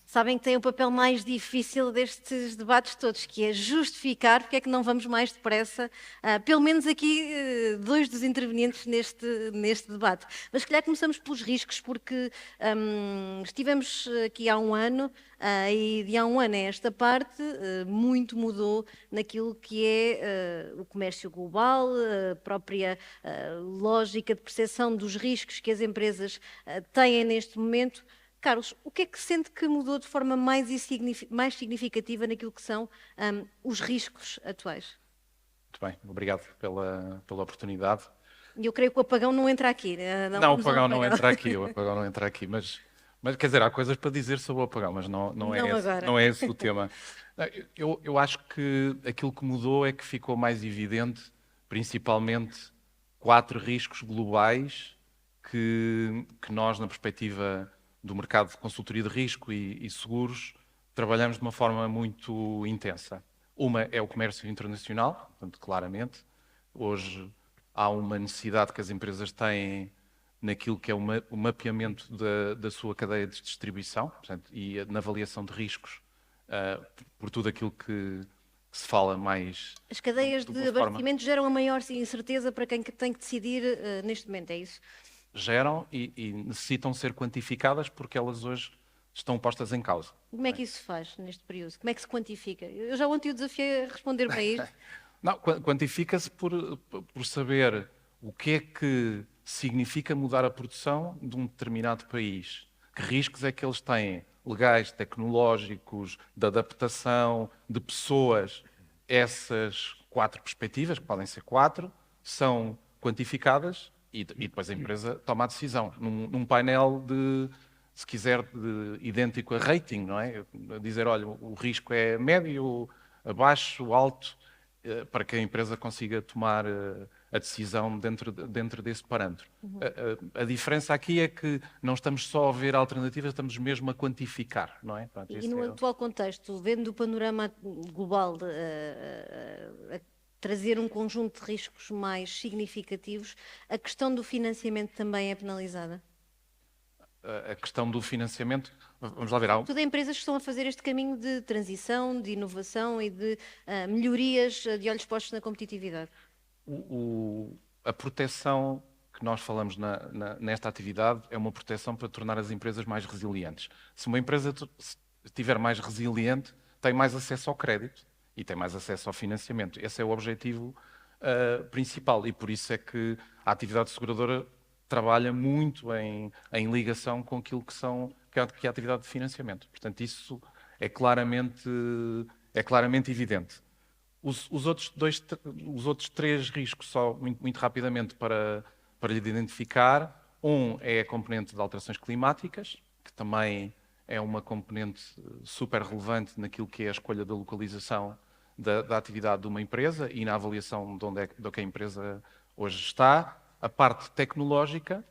sabem que têm o papel mais difícil destes debates todos, que é justificar porque é que não vamos mais depressa, pelo menos aqui dois dos intervenientes neste debate. Mas se calhar começamos pelos riscos, porque estivemos aqui há um ano e de há um ano a esta parte muito mudou naquilo que é o comércio global, a própria lógica de percepção dos riscos que as empresas têm neste momento. Carlos, o que é que sente que mudou de forma mais significativa naquilo que são os riscos atuais? Muito bem, obrigado pela oportunidade. E eu creio que o apagão não entra aqui, né? Não Não, o vamos ao apagão não apagão. entra aqui, o apagão não entra aqui, mas quer dizer, há coisas para dizer sobre o apagão, mas não é Não esse, agora. não é esse o tema. Não, eu acho que aquilo que mudou é que ficou mais evidente, principalmente, 4 riscos globais que nós, na perspectiva do mercado de consultoria de risco e seguros, trabalhamos de uma forma muito intensa. Uma é o comércio internacional, portanto, claramente. Hoje há uma necessidade que as empresas têm naquilo que é o mapeamento da sua cadeia de distribuição, portanto, e na avaliação de riscos, por tudo aquilo que se fala mais As cadeias de de uma forma abastecimento geram a maior incerteza para quem tem que decidir neste momento, é isso? geram e necessitam ser quantificadas porque elas hoje estão postas em causa. Como é que isso se faz neste período? Como é que se quantifica? Eu já ontem o desafiei a responder-me a isto. Não, quantifica-se por saber o que é que significa mudar a produção de um determinado país. Que riscos é que eles têm, legais, tecnológicos, de adaptação, de pessoas. Essas 4 perspectivas, que podem ser 4, são quantificadas e depois a empresa toma a decisão. Num painel de, se quiser, de idêntico a rating, não é? Dizer, olha, o risco é médio, abaixo, alto, para que a empresa consiga tomar a decisão dentro desse parâmetro. A diferença aqui é que não estamos só a ver alternativas, estamos mesmo a quantificar, não é? Pronto, E no atual contexto, vendo o panorama global, a trazer um conjunto de riscos mais significativos, a questão do financiamento também é penalizada? a questão do financiamento, vamos lá ver, há, Tudo empresas que estão a fazer este caminho de transição, de inovação e de melhorias de olhos postos na competitividade. a proteção que nós falamos nesta atividade é uma proteção para tornar as empresas mais resilientes. Se uma empresa estiver mais resiliente, tem mais acesso ao crédito e tem mais acesso ao financiamento. Esse é o objetivo principal e por isso é que a atividade seguradora trabalha muito em ligação com aquilo que é a atividade de financiamento. Portanto, isso é claramente evidente. Os outros 3 riscos, só muito rapidamente para lhe identificar. Um é a componente de alterações climáticas, que também é uma componente super relevante naquilo que é a escolha da localização da atividade de uma empresa e na avaliação de onde que a empresa hoje está. A parte tecnológica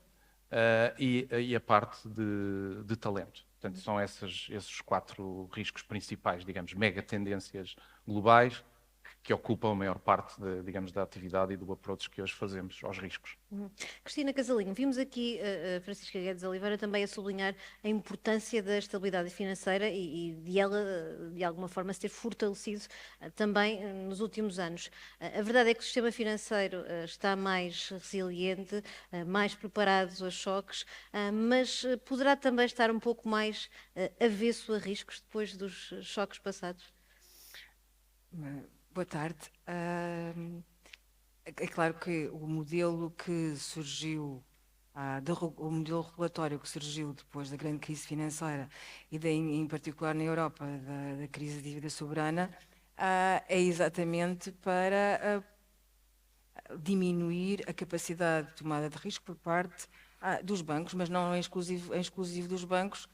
e a parte de talento. Portanto, são esses 4 riscos principais, digamos, mega tendências globais que ocupam a maior parte, digamos, da atividade e do approach que hoje fazemos aos riscos. Cristina Casalinho, vimos aqui a Francisca Guedes Oliveira também a sublinhar a importância da estabilidade financeira e de ela, de alguma forma, se ter fortalecido também nos últimos anos. A verdade é que o sistema financeiro está mais resiliente, mais preparado a choques, mas poderá também estar um pouco mais avesso a riscos depois dos choques passados? Boa tarde. É claro que o modelo que surgiu, o modelo regulatório que surgiu depois da grande crise financeira e em particular na Europa, da crise de dívida soberana, é exatamente para diminuir a capacidade de tomada de risco por parte dos bancos, mas não é exclusivo dos bancos,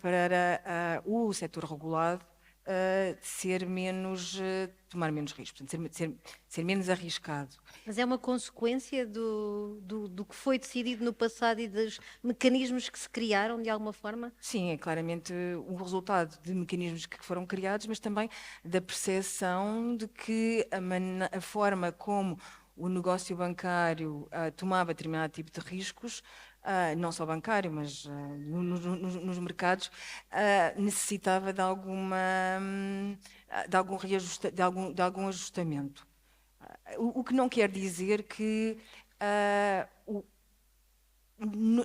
para o setor regulado tomar menos risco, portanto, ser menos arriscado. Mas é uma consequência do que foi decidido no passado e dos mecanismos que se criaram, de alguma forma? Sim, é claramente o resultado de mecanismos que foram criados, mas também da percepção de que a forma como o negócio bancário tomava determinado tipo de riscos não só bancário, mas nos mercados, necessitava de de algum ajustamento. O que não quer dizer que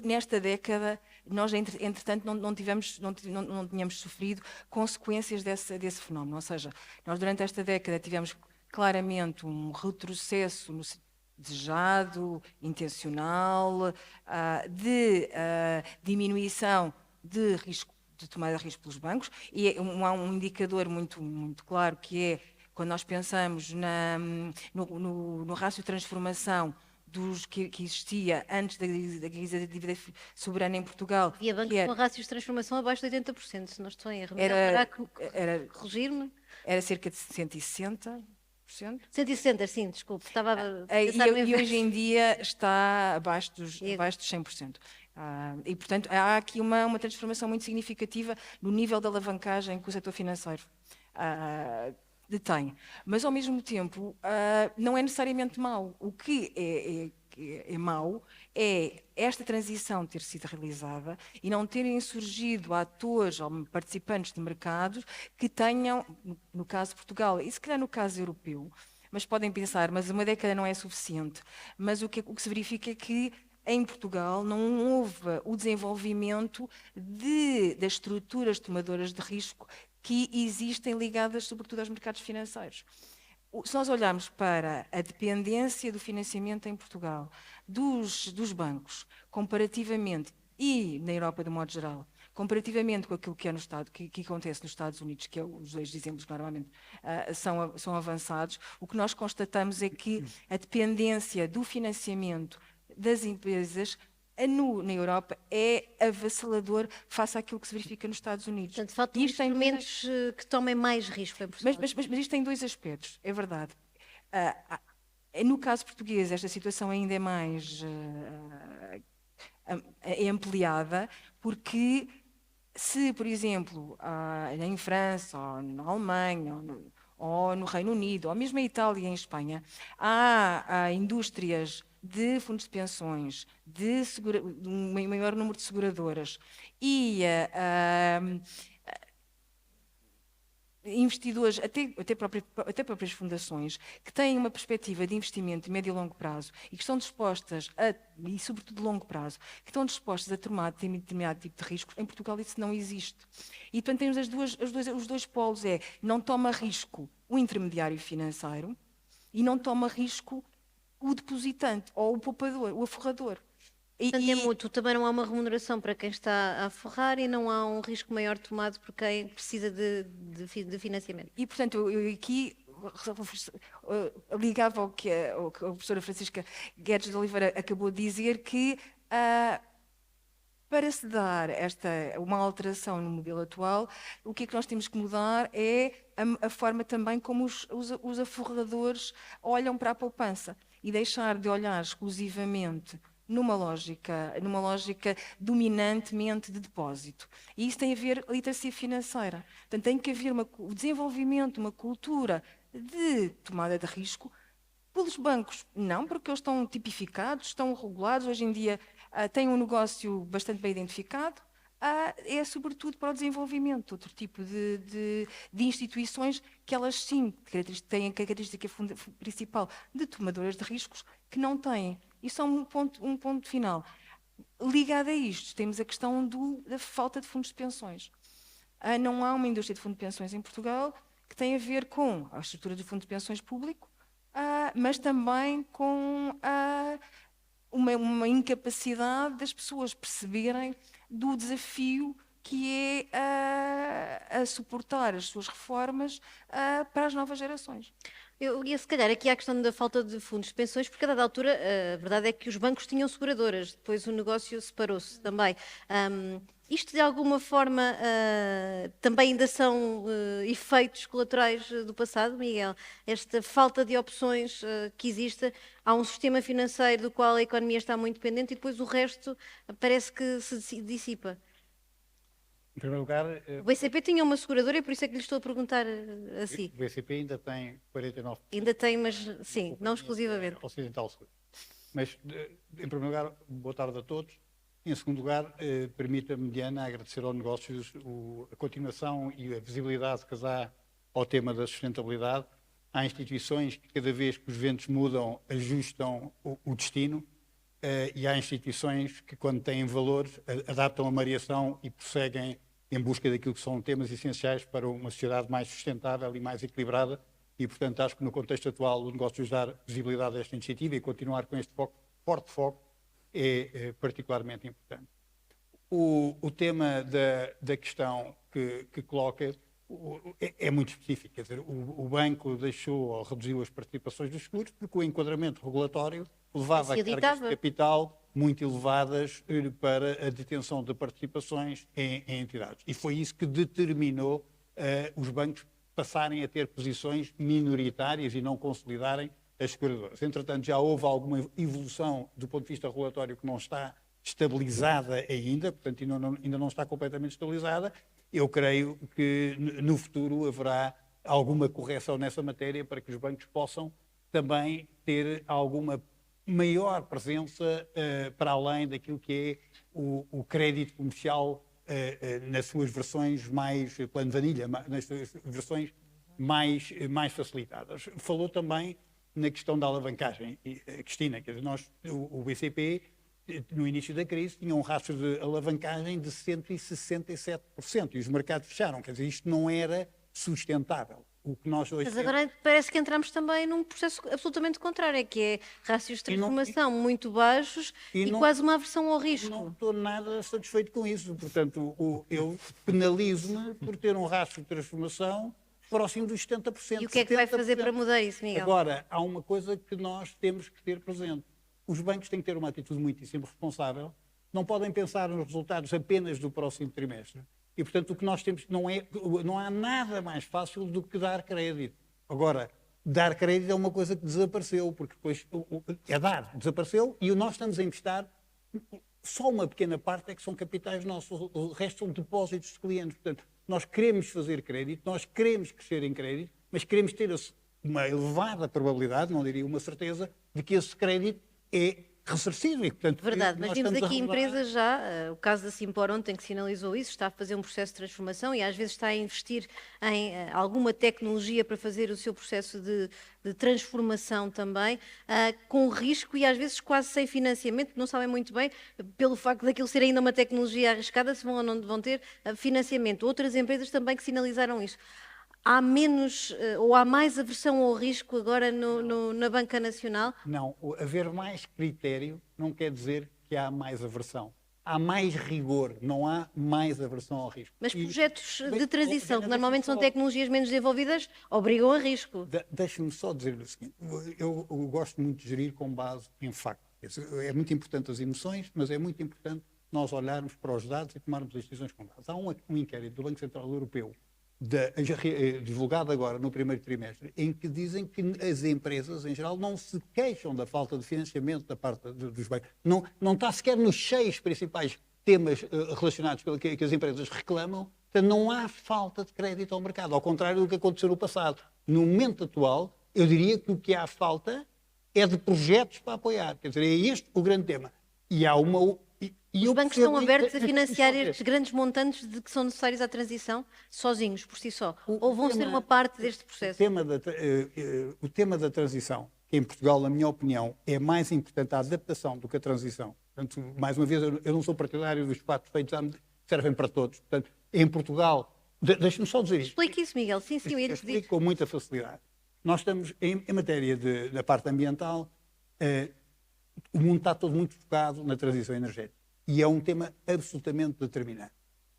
nesta década nós, entretanto, não tínhamos sofrido consequências desse fenómeno. Ou seja, nós durante esta década tivemos claramente um retrocesso desejado, intencional, de diminuição de risco, de tomada de risco pelos bancos, e há um indicador muito claro que é quando nós pensamos no rácio de transformação que existia antes da crise da dívida soberana em Portugal. Havia bancos com rácios de transformação abaixo de 80%, se não estou em erro. Era corrigir-me? Era cerca de 160%. 160, sim, desculpe. Estava a e hoje em dia está abaixo dos 100%. E, portanto, há aqui uma transformação muito significativa no nível de alavancagem que o setor financeiro detém. Mas, ao mesmo tempo, não é necessariamente mau. O que é mau é esta transição ter sido realizada e não terem surgido atores ou participantes de mercados que tenham, no caso de Portugal, e se calhar no caso europeu, mas podem pensar, mas uma década não é suficiente. Mas o que se verifica é que em Portugal não houve o desenvolvimento das estruturas tomadoras de risco que existem ligadas sobretudo aos mercados financeiros. Se nós olharmos para a dependência do financiamento em Portugal dos bancos, comparativamente, e na Europa de modo geral, comparativamente com aquilo que é que acontece nos Estados Unidos, que os dois exemplos que normalmente são avançados, o que nós constatamos é que a dependência do financiamento das empresas na Europa é avassalador face àquilo que se verifica nos Estados Unidos. Portanto, faltam instrumentos que tomem mais risco em Portugal. Mas isto tem dois aspectos, é verdade. No caso português, esta situação ainda é mais ampliada, porque se, por exemplo, em França, ou na Alemanha, ou no Reino Unido, ou mesmo em Itália e em Espanha, há indústrias de fundos de pensões, de um maior número de seguradoras e investidores, até próprias fundações, que têm uma perspectiva de investimento de médio e longo prazo e que estão dispostas, e sobretudo de longo prazo, que estão dispostas a tomar determinado tipo de riscos, em Portugal isso não existe. E, portanto, temos os dois polos, não toma risco o intermediário financeiro e não toma risco o depositante, ou o poupador, o aforrador. Portanto, é mútuo, também não há uma remuneração para quem está a forrar e não há um risco maior tomado por quem precisa de financiamento. E, portanto, eu aqui ligava ao que a professora Francisca Guedes de Oliveira acabou de dizer, que para se dar uma alteração no modelo atual, o que é que nós temos que mudar é a forma também como os aforradores olham para a poupança e deixar de olhar exclusivamente numa lógica dominantemente de depósito. E isso tem a ver com a literacia financeira. Portanto, tem que haver o desenvolvimento, uma cultura de tomada de risco pelos bancos. Não, porque eles estão tipificados, estão regulados, hoje em dia têm um negócio bastante bem identificado. É sobretudo para o desenvolvimento de outro tipo de instituições que elas sim têm a característica principal de tomadoras de riscos que não têm. Isso é um ponto final. Ligado a isto, temos a questão da falta de fundos de pensões. Não há uma indústria de fundos de pensões em Portugal que tem a ver com a estrutura do fundo de pensões público, mas também com uma incapacidade das pessoas perceberem do desafio que é a suportar as suas reformas para as novas gerações. Eu ia, se calhar, aqui à questão da falta de fundos de pensões, porque a dada altura a verdade é que os bancos tinham seguradoras, depois o negócio separou-se também. Isto, de alguma forma, também ainda são efeitos colaterais do passado, Miguel? Esta falta de opções que existe, há um sistema financeiro do qual a economia está muito dependente e depois o resto parece que se dissipa. Em primeiro lugar, O BCP tinha uma seguradora e por isso é que lhe estou a perguntar assim. o BCP ainda tem 49%. Ainda tem, mas sim, não exclusivamente. Ocidental Seguro. Mas, em primeiro lugar, boa tarde a todos. Em segundo lugar, permita-me, Diana, agradecer ao Negócios a continuação e a visibilidade que dá ao tema da sustentabilidade. Há instituições que, cada vez que os ventos mudam, ajustam o destino, e há instituições que, quando têm valores, adaptam a variação e prosseguem em busca daquilo que são temas essenciais para uma sociedade mais sustentável e mais equilibrada. E, portanto, acho que no contexto atual o Negócios dar visibilidade a esta iniciativa e continuar com este forte foco é particularmente importante. O tema da questão que coloca é muito específico. Quer dizer, o banco deixou ou reduziu as participações dos seguros porque o enquadramento regulatório levava a cargas de capital muito elevadas para a detenção de participações em entidades. E foi isso que determinou os bancos passarem a ter posições minoritárias e não consolidarem as seguradoras. Entretanto, já houve alguma evolução do ponto de vista regulatório que não está estabilizada ainda, portanto, ainda não está completamente estabilizada. Eu creio que no futuro haverá alguma correção nessa matéria para que os bancos possam também ter alguma maior presença para além daquilo que é o crédito comercial nas suas versões mais plano vanilha, nas suas versões mais facilitadas. Falou também na questão da alavancagem, Cristina, quer dizer, o BCP, no início da crise, tinha um rastro de alavancagem de 167% e os mercados fecharam, quer dizer, isto não era sustentável. O que nós hoje Mas agora parece que entramos também num processo absolutamente contrário, que é rácios de transformação muito baixos e quase uma aversão ao risco. Não estou nada satisfeito com isso. Portanto, eu penalizo-me por ter um rastro de transformação próximo dos 70%. E o que é que vai fazer para mudar isso, Miguel? Agora, há uma coisa que nós temos que ter presente. Os bancos têm que ter uma atitude muitíssimo responsável. Não podem pensar nos resultados apenas do próximo trimestre. E, portanto, o que nós temos não há nada mais fácil do que dar crédito. Agora, dar crédito é uma coisa que desapareceu, porque depois desapareceu e nós estamos a emprestar, só uma pequena parte é que são capitais nossos, o resto são depósitos de clientes. Portanto, nós queremos fazer crédito, nós queremos crescer em crédito, mas queremos ter uma elevada probabilidade, não diria uma certeza, de que esse crédito é ressarcido. E, portanto, verdade, mas vimos aqui empresas já, o caso da Simpor ontem que sinalizou isso, está a fazer um processo de transformação e às vezes está a investir em alguma tecnologia para fazer o seu processo de transformação também, com risco e às vezes quase sem financiamento, não sabem muito bem, pelo facto daquilo ser ainda uma tecnologia arriscada, se vão ou não vão ter financiamento. Outras empresas também que sinalizaram isso. Há menos ou há mais aversão ao risco agora na Banca Nacional? Não, haver mais critério não quer dizer que há mais aversão. Há mais rigor, não há mais aversão ao risco. Mas projetos de transição, que normalmente são tecnologias menos desenvolvidas, obrigam a risco. Deixa-me só dizer o seguinte, eu gosto muito de gerir com base em facto. É muito importante as emoções, mas é muito importante nós olharmos para os dados e tomarmos as decisões com base. Há um inquérito do Banco Central Europeu, divulgado agora no primeiro trimestre, em que dizem que as empresas, em geral, não se queixam da falta de financiamento da parte dos bancos. Não está sequer nos 6 principais temas relacionados com que as empresas reclamam. Portanto, não há falta de crédito ao mercado, ao contrário do que aconteceu no passado. No momento atual, eu diria que o que há falta é de projetos para apoiar. Quer dizer, é este o grande tema. E há uma... Os bancos estão abertos a financiar estes grandes montantes que são necessários à transição, sozinhos, por si só? Ou vão ser uma parte deste processo? O tema da transição, que em Portugal, na minha opinião, é mais importante a adaptação do que a transição. Portanto, mais uma vez, eu não sou partidário dos 4 feitos que servem para todos. Portanto, em Portugal, deixe-me só dizer isto. Explique isso, Miguel. Sim, eu ia pedir. Explico com muita facilidade. Nós estamos, em matéria da parte ambiental, o mundo está todo muito focado na transição energética. E é um tema absolutamente determinante.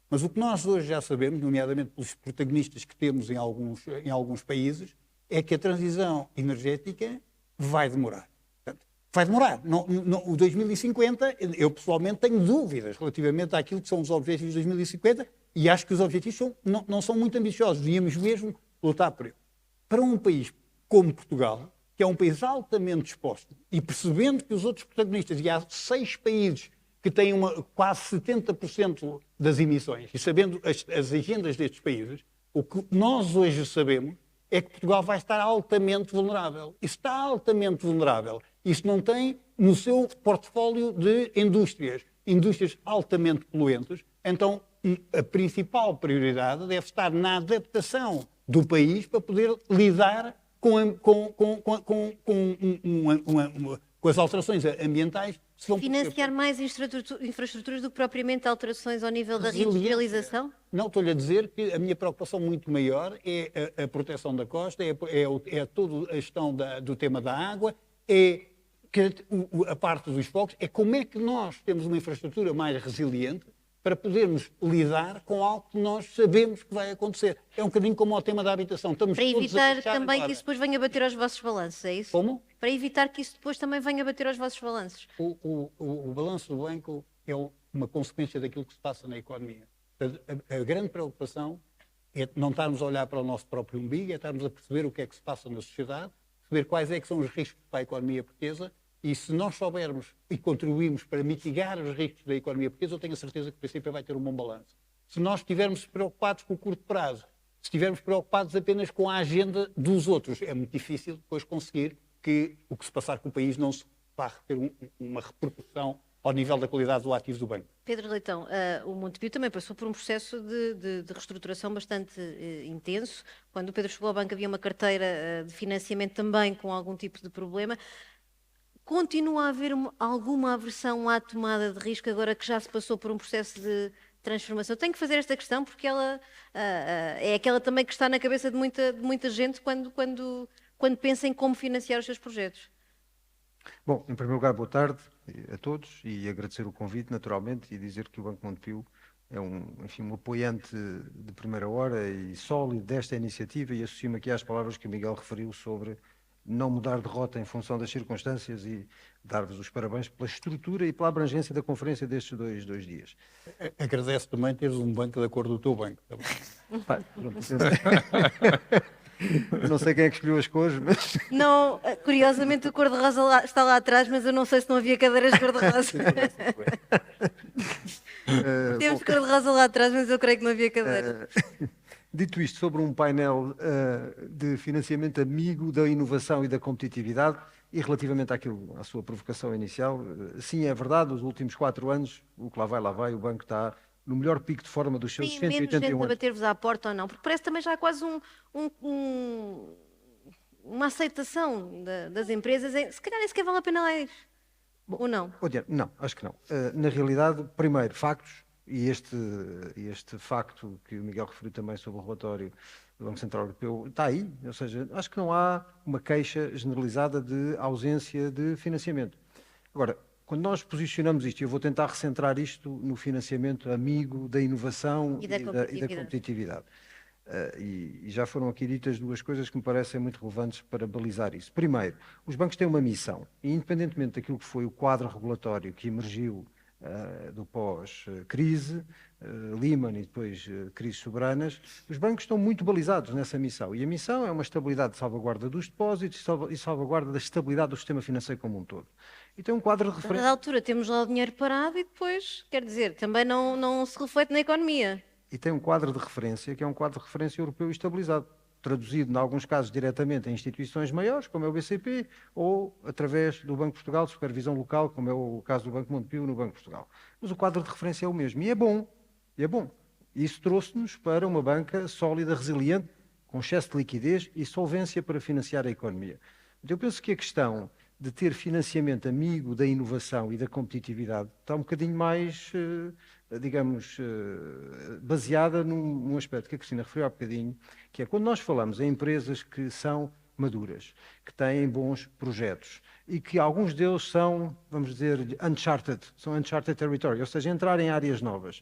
Mas o que nós hoje já sabemos, nomeadamente pelos protagonistas que temos em alguns países, é que a transição energética vai demorar. Portanto, vai demorar. O 2050, eu pessoalmente tenho dúvidas relativamente àquilo que são os objetivos de 2050 e acho que os objetivos não são muito ambiciosos. Devíamos mesmo lutar por eles. Para um país como Portugal, que é um país altamente disposto, e percebendo que os outros protagonistas, e há 6 países que têm quase 70% das emissões, e sabendo as agendas destes países, o que nós hoje sabemos é que Portugal vai estar altamente vulnerável. E está altamente vulnerável. Isso não tem no seu portfólio de indústrias, indústrias altamente poluentes, então a principal prioridade deve estar na adaptação do país para poder lidar com as alterações ambientais. Financiar mais infraestruturas do que propriamente alterações ao nível da reindustrialização? Não, estou-lhe a dizer que a minha preocupação muito maior é a proteção da costa, é toda a gestão do tema da água, é a parte dos fogos, é como é que nós temos uma infraestrutura mais resiliente para podermos lidar com algo que nós sabemos que vai acontecer. É um bocadinho como o tema da habitação. Estamos para evitar também agora. Que isso depois venha bater aos vossos balanços, é isso? Como? Para evitar que isso depois também venha bater aos vossos balanços. O balanço do banco é uma consequência daquilo que se passa na economia. A grande preocupação é não estarmos a olhar para o nosso próprio umbigo, é estarmos a perceber o que é que se passa na sociedade, perceber quais é que são os riscos para a economia portuguesa. E se nós soubermos e contribuirmos para mitigar os riscos da economia portuguesa, eu tenho a certeza que o princípio vai ter um bom balanço. Se nós estivermos preocupados com o curto prazo, se estivermos preocupados apenas com a agenda dos outros, é muito difícil depois conseguir que o que se passar com o país não se vá ter uma repercussão ao nível da qualidade do ativo do banco. Pedro Leitão, o Montepio também passou por um processo de reestruturação bastante intenso. Quando o Pedro chegou ao banco havia uma carteira de financiamento também com algum tipo de problema. Continua a haver alguma aversão à tomada de risco agora que já se passou por um processo de transformação? Tenho que fazer esta questão porque ela é aquela também que está na cabeça de muita gente quando pensa em como financiar os seus projetos. Bom, em primeiro lugar, boa tarde a todos e agradecer o convite, naturalmente, e dizer que o Banco Montepio é um apoiante de primeira hora e sólido desta iniciativa e associo-me aqui às palavras que o Miguel referiu sobre não mudar de rota em função das circunstâncias e dar-vos os parabéns pela estrutura e pela abrangência da conferência destes dois dias. Agradeço também teres um banco da cor do teu banco. Pá, não sei quem é que escolheu as cores, mas... Não, curiosamente o cor-de-rosa está lá atrás, mas eu não sei se não havia cadeiras cor-de-rosa. Temos cor-de-rosa lá atrás, mas eu creio que não havia cadeiras. Dito isto, sobre um painel de financiamento amigo da inovação e da competitividade, e relativamente à sua provocação inicial, sim, é verdade, nos últimos 4 anos, o que lá vai, o banco está no melhor pico de forma dos seus 181 anos. Tem menos gente a bater-vos à porta ou não? Porque parece também já há quase uma aceitação das empresas. Se calhar nem sequer vale a pena ler. Ou não? Não, acho que não. Na realidade, primeiro, factos. E este facto que o Miguel referiu também sobre o relatório do Banco Central Europeu está aí, ou seja, acho que não há uma queixa generalizada de ausência de financiamento. Agora, quando nós posicionamos isto, e eu vou tentar recentrar isto no financiamento amigo da inovação e da competitividade. E já foram aqui ditas 2 coisas que me parecem muito relevantes para balizar isso. Primeiro, os bancos têm uma missão, e independentemente daquilo que foi o quadro regulatório que emergiu do pós-crise, Lehman e depois crises soberanas, os bancos estão muito balizados nessa missão. E a missão é uma estabilidade de salvaguarda dos depósitos e salvaguarda da estabilidade do sistema financeiro como um todo. E tem um quadro de referência. Na altura temos lá o dinheiro parado e depois, quer dizer, também não se reflete na economia. E tem um quadro de referência que é um quadro de referência europeu estabilizado, traduzido, em alguns casos, diretamente em instituições maiores, como é o BCP, ou através do Banco de Portugal, de supervisão local, como é o caso do Banco Montepio no Banco de Portugal. Mas o quadro de referência é o mesmo. E é bom. Isso trouxe-nos para uma banca sólida, resiliente, com excesso de liquidez e solvência para financiar a economia. Eu penso que a questão de ter financiamento amigo da inovação e da competitividade está um bocadinho mais, baseada num aspecto que a Cristina referiu há bocadinho, que é quando nós falamos em empresas que são maduras, que têm bons projetos e que alguns deles são, vamos dizer, uncharted territory, ou seja, entrar em áreas novas.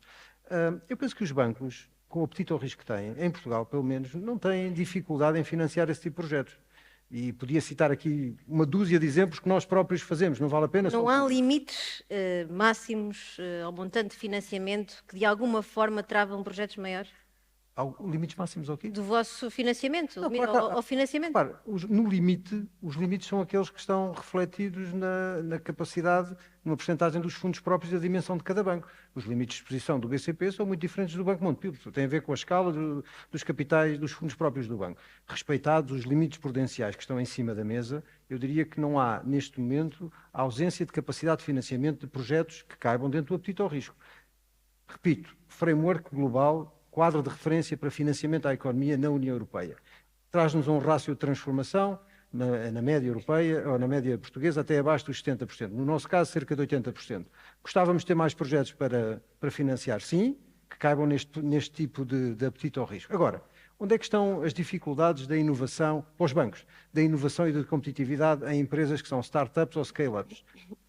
Eu penso que os bancos, com o apetite ao risco que têm, em Portugal pelo menos, não têm dificuldade em financiar esse tipo de projetos. E podia citar aqui uma dúzia de exemplos que nós próprios fazemos, não vale a pena... Não há limites máximos ao montante de financiamento que de alguma forma travam projetos maiores? Limites máximos ao quê? Do vosso financiamento, Não, claro, ao financiamento. Repare, no limite, os limites são aqueles que estão refletidos na capacidade, numa porcentagem dos fundos próprios da dimensão de cada banco. Os limites de exposição do BCP são muito diferentes do Banco Montepio, tem a ver com a escala dos capitais, dos fundos próprios do banco. Respeitados os limites prudenciais que estão em cima da mesa, eu diria que não há, neste momento, a ausência de capacidade de financiamento de projetos que caibam dentro do apetite ao risco. Repito, framework global, quadro de referência para financiamento à economia na União Europeia. Traz-nos um rácio de transformação na média europeia, ou na média portuguesa, até abaixo dos 70%. No nosso caso, cerca de 80%. Gostávamos de ter mais projetos para financiar, sim, que caibam neste tipo de apetite ao risco. Agora, onde é que estão as dificuldades da inovação para os bancos? Da inovação e da competitividade em empresas que são startups ou scale-ups?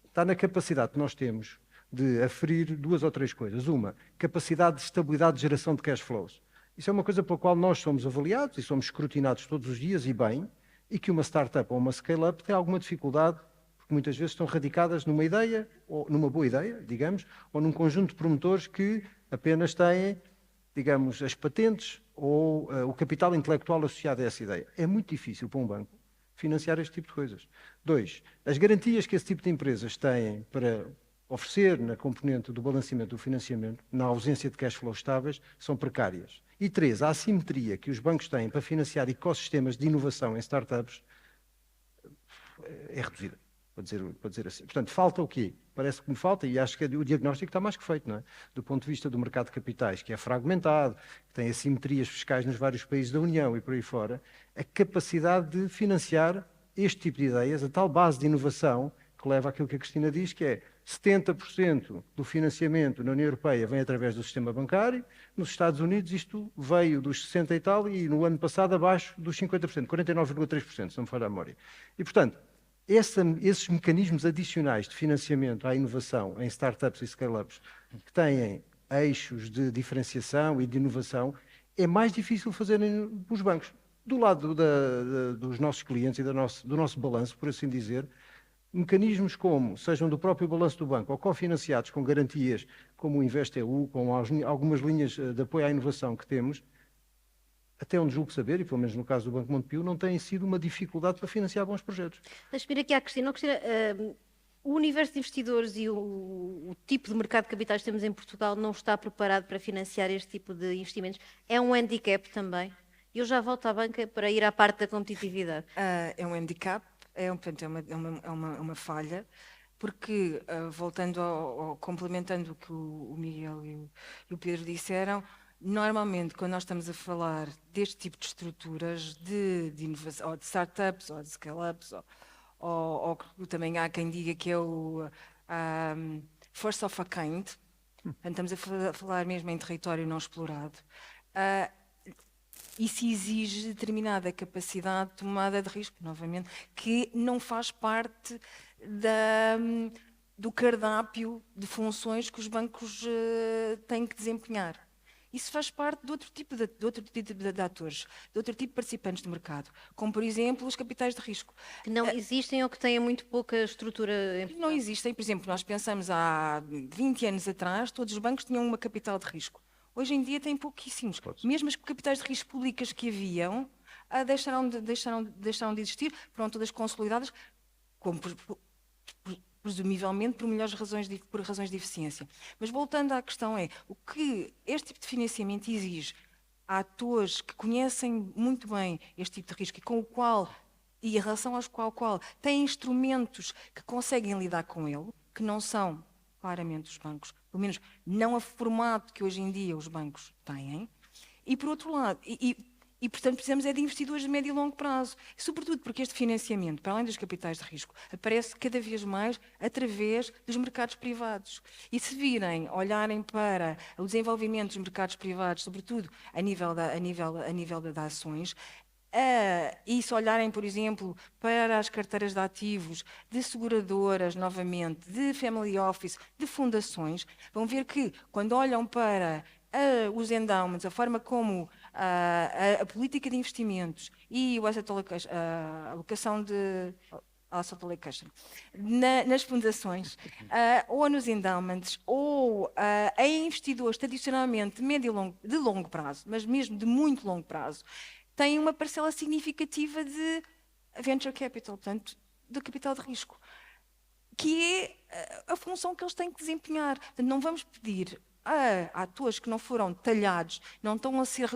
Está na capacidade que nós temos de aferir 2 ou 3 coisas. Uma, capacidade de estabilidade de geração de cash flows. Isso é uma coisa pela qual nós somos avaliados e somos escrutinados todos os dias e bem, e que uma startup ou uma scale-up tem alguma dificuldade, porque muitas vezes estão radicadas numa ideia, ou numa boa ideia, digamos, ou num conjunto de promotores que apenas têm, digamos, as patentes ou o capital intelectual associado a essa ideia. É muito difícil para um banco financiar este tipo de coisas. 2, as garantias que esse tipo de empresas têm para oferecer na componente do balanceamento do financiamento, na ausência de cash flows estáveis, são precárias. E 3, a assimetria que os bancos têm para financiar ecossistemas de inovação em startups é reduzida, para dizer assim. Portanto, falta o quê? Parece que me falta, e acho que o diagnóstico está mais que feito, não é? Do ponto de vista do mercado de capitais, que é fragmentado, que tem assimetrias fiscais nos vários países da União e por aí fora, a capacidade de financiar este tipo de ideias, a tal base de inovação que leva àquilo que a Cristina diz, que é 70% do financiamento na União Europeia vem através do sistema bancário, nos Estados Unidos isto veio dos 60% e tal, e no ano passado abaixo dos 50%, 49,3%, se não me falha a memória. E, portanto, esses mecanismos adicionais de financiamento à inovação em startups e scale-ups que têm eixos de diferenciação e de inovação, é mais difícil fazerem os bancos. Do lado dos nossos clientes e do nosso balanço, por assim dizer, mecanismos como, sejam do próprio balanço do banco ou cofinanciados com garantias como o InvestEU, com algumas linhas de apoio à inovação que temos, até onde julgo saber, e pelo menos no caso do Banco Montepio, não têm sido uma dificuldade para financiar bons projetos. Deixa-me ir aqui à Cristina. Cristina, o universo de investidores e o tipo de mercado de capitais que temos em Portugal não está preparado para financiar este tipo de investimentos. É um handicap também. Eu já volto à banca para ir à parte da competitividade. É um handicap. Portanto, é uma falha, porque, voltando complementando o que o Miguel e o Pedro disseram, normalmente, quando nós estamos a falar deste tipo de estruturas de inovação, ou de startups, ou de scale-ups, ou também há quem diga que é o first of a kind, portanto, estamos a falar mesmo em território não explorado, isso exige determinada capacidade de tomada de risco, novamente, que não faz parte do cardápio de funções que os bancos têm que desempenhar. Isso faz parte de outro tipo de atores, de outro tipo de participantes de mercado, como, por exemplo, os capitais de risco. Que não existem ou que têm muito pouca estrutura em Portugal. Não existem. Por exemplo, nós pensamos há 20 anos atrás, todos os bancos tinham uma capital de risco. Hoje em dia tem pouquíssimos. Mesmo as capitais de risco públicas que haviam deixaram de existir, foram todas consolidadas, como presumivelmente por razões de eficiência. Mas voltando à questão o que este tipo de financiamento exige a atores que conhecem muito bem este tipo de risco e em relação aos qual têm instrumentos que conseguem lidar com ele, que não são claramente os bancos, pelo menos não a formato que hoje em dia os bancos têm, e por outro lado, portanto precisamos de investidores de médio e longo prazo, e, sobretudo porque este financiamento, para além dos capitais de risco, aparece cada vez mais através dos mercados privados. E se olharem para o desenvolvimento dos mercados privados, sobretudo a nível de ações, e se olharem, por exemplo, para as carteiras de ativos de seguradoras, novamente, de family office, de fundações, vão ver que, quando olham para os endowments, a forma como a política de investimentos e o asset allocation, a asset allocation. Nas fundações, ou nos endowments, ou em investidores tradicionalmente de longo prazo, mas mesmo de muito longo prazo, têm uma parcela significativa de venture capital, portanto, do capital de risco, que é a função que eles têm que desempenhar. Portanto, não vamos pedir a atores que não foram talhados, não estão a ser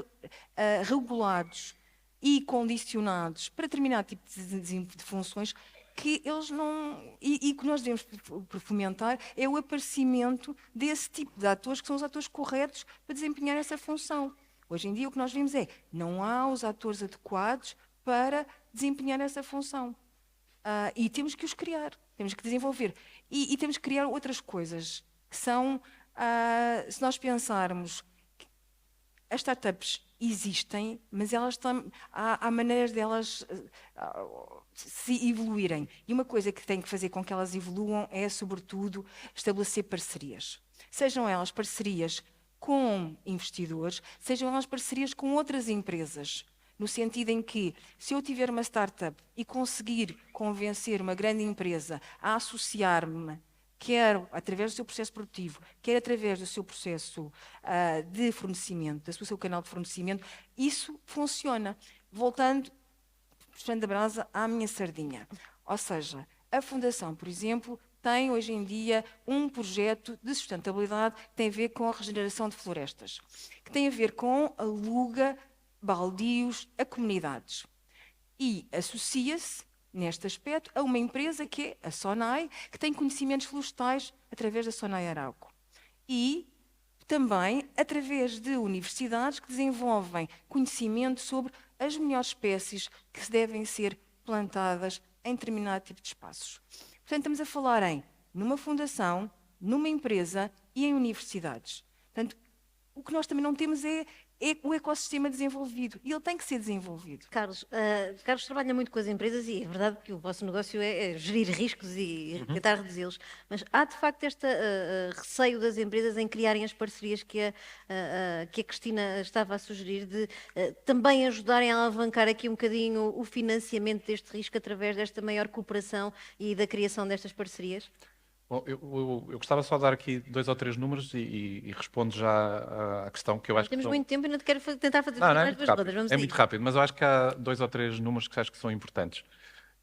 regulados e condicionados para determinado tipo de funções que eles não... E que nós devemos fomentar é o aparecimento desse tipo de atores, que são os atores corretos para desempenhar essa função. Hoje em dia o que nós vemos é, não há os atores adequados para desempenhar essa função. E temos que os criar, temos que desenvolver. E temos que criar outras coisas, que são, se nós pensarmos, as startups existem, mas há maneiras delas se evoluírem. E uma coisa que tem que fazer com que elas evoluam é, sobretudo, estabelecer parcerias. Sejam elas parcerias com investidores, sejam elas parcerias com outras empresas. No sentido em que, se eu tiver uma startup e conseguir convencer uma grande empresa a associar-me, quer através do seu processo produtivo, quer através do seu processo de fornecimento, do seu canal de fornecimento, isso funciona. Voltando, puxando a brasa à minha sardinha. Ou seja, a Fundação, por exemplo, tem hoje em dia um projeto de sustentabilidade que tem a ver com a regeneração de florestas, que tem a ver com aluga baldios a comunidades. E associa-se, neste aspecto, a uma empresa que é a SONAI, que tem conhecimentos florestais através da SONAI Arauco. E também através de universidades que desenvolvem conhecimento sobre as melhores espécies que se devem ser plantadas em determinado tipo de espaços. Portanto, estamos a falar numa fundação, numa empresa e em universidades. Portanto, o que nós também não temos é o ecossistema desenvolvido, e ele tem que ser desenvolvido. Carlos, Carlos trabalha muito com as empresas e é verdade que o vosso negócio é gerir riscos e tentar reduzi-los, mas há de facto este receio das empresas em criarem as parcerias que a Cristina estava a sugerir, de também ajudarem a alavancar aqui um bocadinho o financiamento deste risco através desta maior cooperação e da criação destas parcerias? Bom, eu gostava só de dar aqui 2 ou 3 números e respondo já à questão que eu acho que Temos são... muito tempo e ainda quero tentar fazer Não, é mais muito 2 rápido. rodas. Vamos É a muito isso. rápido, mas eu acho que há 2 ou 3 números que acho que são importantes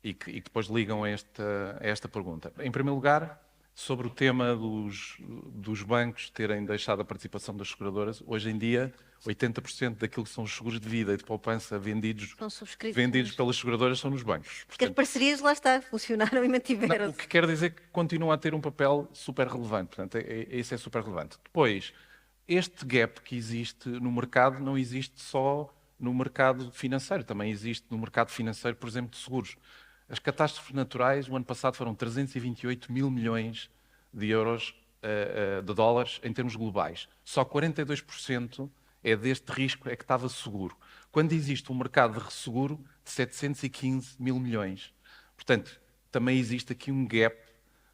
e que depois ligam a esta pergunta. Em primeiro lugar, sobre o tema dos bancos terem deixado a participação das seguradoras, hoje em dia 80% daquilo que são os seguros de vida e de poupança vendidos São subscritos. pelas seguradoras são nos bancos. Porque as parcerias, lá está, funcionaram e Não, mantiveram-se. o que quer dizer que continua a ter um papel super relevante. Portanto, isso é super relevante. Depois, este gap que existe no mercado não existe só no mercado financeiro, também existe no mercado financeiro, por exemplo, de seguros. As catástrofes naturais, o ano passado, foram 328 mil milhões de euros, de dólares, em termos globais. Só 42% deste risco é que estava seguro. Quando existe um mercado de resseguro de 715 mil milhões. Portanto, também existe aqui um gap,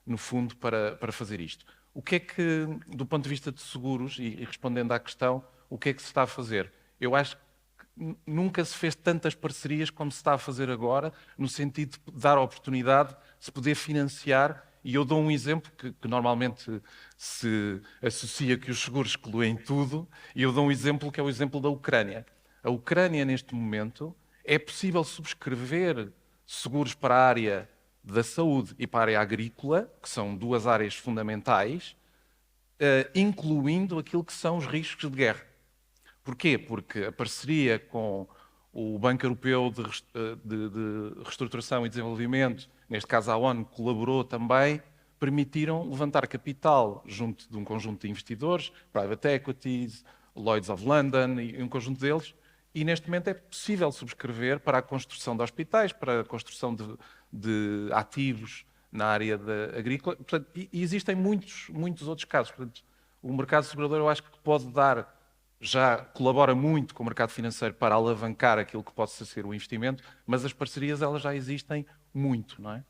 no fundo, para fazer isto. O que é que, do ponto de vista de seguros, e respondendo à questão, o que é que se está a fazer? Eu acho que nunca se fez tantas parcerias como se está a fazer agora, no sentido de dar a oportunidade de se poder financiar. E eu dou um exemplo que normalmente se associa que os seguros excluem tudo, e eu dou um exemplo que é o exemplo da Ucrânia. A Ucrânia, neste momento, é possível subscrever seguros para a área da saúde e para a área agrícola, que são 2 áreas fundamentais, incluindo aquilo que são os riscos de guerra. Porquê? Porque a parceria com o Banco Europeu de Reestruturação e Desenvolvimento, neste caso a ONU, colaborou também, permitiram levantar capital junto de um conjunto de investidores, private equities, Lloyd's of London e um conjunto deles, e neste momento é possível subscrever para a construção de hospitais, para a construção de ativos na área agrícola. Portanto, e existem muitos outros casos. Portanto, o mercado segurador, eu acho que pode dar, já colabora muito com o mercado financeiro para alavancar aquilo que possa ser o investimento, mas as parcerias elas já existem muito, não é?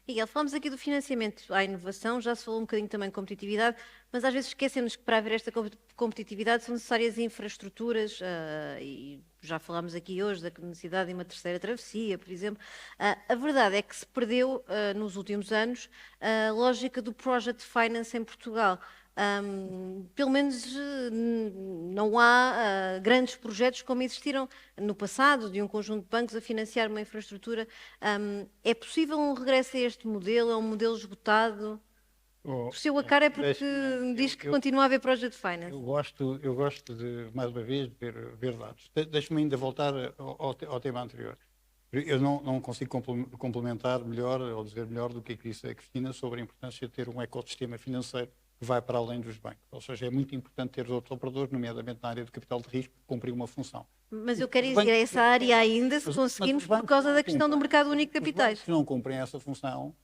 Miguel, falamos aqui do financiamento à inovação, já se falou um bocadinho também de competitividade, mas às vezes esquecemos que para haver esta competitividade são necessárias infraestruturas, e já falámos aqui hoje da necessidade de uma terceira travessia, por exemplo. A verdade é que se perdeu, nos últimos anos, a lógica do project finance em Portugal. Pelo menos não há grandes projetos como existiram no passado, de um conjunto de bancos a financiar uma infraestrutura. É possível um regresso a este modelo? É um modelo esgotado? Por seu a cara é porque diz que continua a haver project finance. Eu gosto de, mais uma vez, ver dados. Deixa-me ainda voltar ao tema anterior. Eu não consigo complementar melhor ou dizer melhor do que disse a Cristina sobre a importância de ter um ecossistema financeiro que vai para além dos bancos. Ou seja, é muito importante ter outros operadores, nomeadamente na área de capital de risco, que cumprem uma função. Mas eu quero dizer, essa área ainda, se conseguimos, por causa da questão do mercado único de capitais. Os bancos não cumprem essa função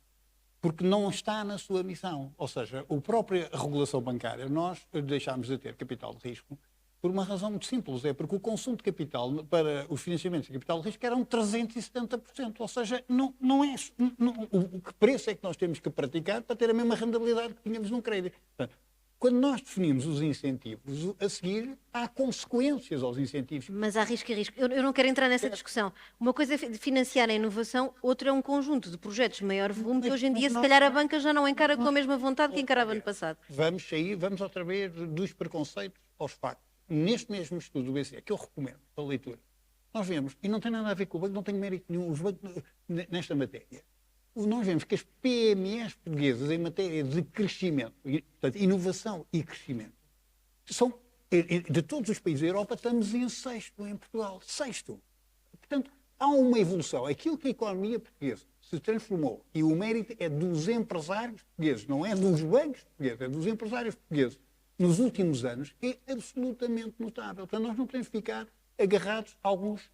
porque não está na sua missão. Ou seja, a própria regulação bancária, nós deixámos de ter capital de risco por uma razão muito simples, é porque o consumo de capital para os financiamentos de capital de risco eram 370%, ou seja, o que preço é que nós temos que praticar para ter a mesma rentabilidade que tínhamos num crédito. Portanto, quando nós definimos os incentivos, a seguir há consequências aos incentivos. Mas há risco e risco. Eu não quero entrar nessa discussão. Uma coisa é financiar a inovação, outra é um conjunto de projetos de maior volume que hoje em dia, se calhar, a banca já não encara com a mesma vontade que encarava no passado. Vamos outra vez dos preconceitos aos factos. Neste mesmo estudo do BCE, que eu recomendo para a leitura, nós vemos, e não tem nada a ver com o banco, não tem mérito nenhum, os bancos nesta matéria. Nós vemos que as PMEs portuguesas, em matéria de crescimento, portanto, inovação e crescimento, são, de todos os países da Europa, estamos em sexto em Portugal. Sexto. Portanto, há uma evolução. Aquilo que a economia portuguesa se transformou, e o mérito é dos empresários portugueses, não é dos bancos portugueses, é dos empresários portugueses, nos últimos anos, é absolutamente notável. Portanto, nós não podemos ficar agarrados a alguns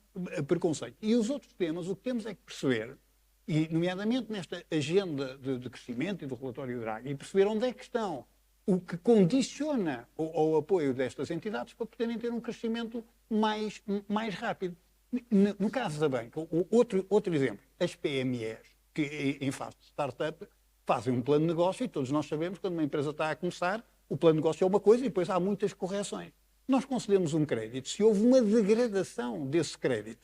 preconceitos. E os outros temas, o que temos é que perceber, e nomeadamente nesta agenda de crescimento e do relatório Draghi, e perceber onde é que estão, o que condiciona o apoio destas entidades para poderem ter um crescimento mais rápido. No caso da banca, outro exemplo, as PMEs, que em fase de startup, fazem um plano de negócio e todos nós sabemos que quando uma empresa está a começar, o plano de negócio é uma coisa e depois há muitas correções. Nós concedemos um crédito, se houve uma degradação desse crédito,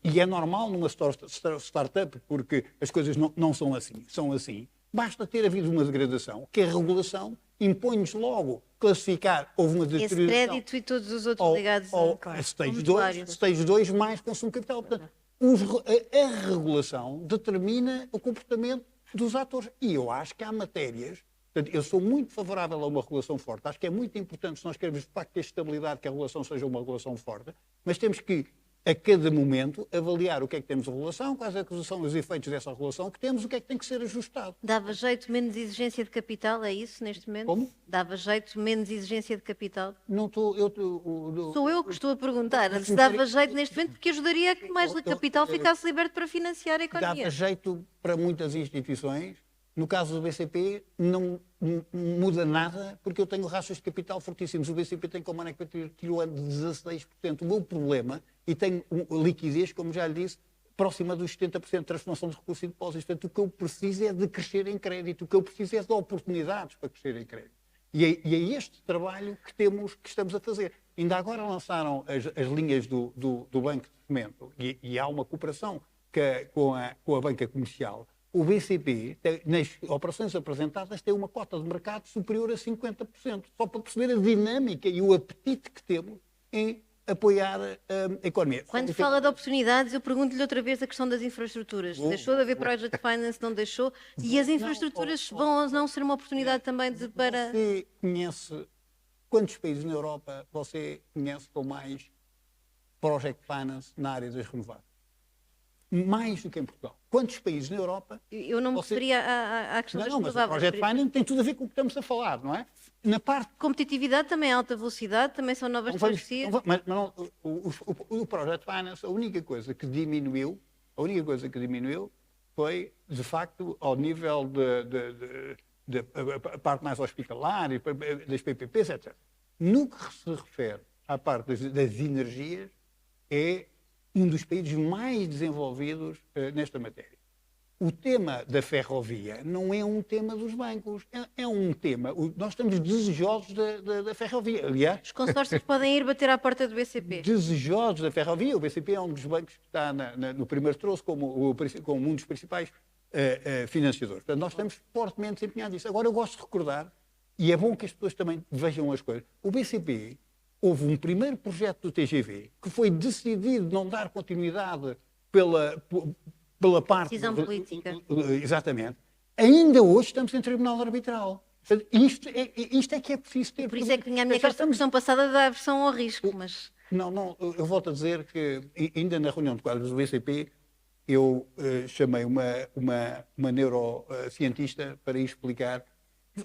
e é normal numa startup, porque as coisas não são assim, são assim, basta ter havido uma degradação, que a regulação impõe-nos logo classificar, houve uma deterioração. Esse crédito e todos os outros ligados ao stage 2 mais consumo de capital. Portanto, a regulação determina o comportamento dos atores. E eu acho que há matérias. Portanto, eu sou muito favorável a uma regulação forte. Acho que é muito importante, se nós queremos de facto ter estabilidade, que a regulação seja uma regulação forte, mas temos que, a cada momento, avaliar o que é que temos de regulação, quais é que são os efeitos dessa regulação que temos, o que é que tem que ser ajustado. Dava jeito menos exigência de capital, é isso, neste momento? Como? Dava jeito menos exigência de capital? Não estou... Sou eu que estou a perguntar. Se dava jeito neste momento, porque ajudaria a que mais capital ficasse liberto para financiar a economia. Dava jeito para muitas instituições. No caso do BCP, não muda nada, porque eu tenho rachas de capital fortíssimos. O BCP tem como tirou ano de 16%. O meu problema, e tenho liquidez, como já lhe disse, próxima dos 70% de transformação de recursos e depósitos. Portanto, o que eu preciso é de crescer em crédito. O que eu preciso é de oportunidades para crescer em crédito. E é este trabalho que estamos a fazer. Ainda agora lançaram as linhas do Banco de Fomento e há uma cooperação com a banca comercial. O BCP, nas operações apresentadas, tem uma cota de mercado superior a 50%, só para perceber a dinâmica e o apetite que temos em apoiar a economia. Quando fala de oportunidades, eu pergunto-lhe outra vez a questão das infraestruturas. Deixou de haver project finance, não deixou? E as infraestruturas vão não ser uma oportunidade também para... Você conhece quantos países na Europa você conhece com mais project finance na área das renováveis? Mais do que em Portugal. Quantos países na Europa... Eu não me referia à questão das renováveis. Mas o Project Finance tem tudo a ver com o que estamos a falar, não é? Na parte... Competitividade também é alta velocidade, também são novas travessias. Mas o Project Finance, a única coisa que diminuiu foi, de facto, ao nível da parte mais hospitalar, das PPPs, etc. No que se refere à parte das energias, é um dos países mais desenvolvidos nesta matéria. o tema da ferrovia não é um tema dos bancos, é um tema. Nós estamos desejosos da ferrovia. Aliás, Os consórcios podem ir bater à porta do BCP. desejosos da ferrovia. O BCP é um dos bancos que está no primeiro troço como um dos principais financiadores. Portanto, nós estamos fortemente empenhados nisso. Agora, eu gosto de recordar, e é bom que as pessoas também vejam as coisas, o BCP, houve um primeiro projeto do TGV que foi decidido não dar continuidade pela parte... Decisão política. Exatamente. Ainda hoje estamos em tribunal arbitral. Portanto, isto é que é preciso ter... Por isso é que tinha a minha Já estamos- questão passada da aversão ao risco, mas... Não, eu volto a dizer que ainda na reunião de quadros do BCP eu chamei uma neurocientista para ir explicar.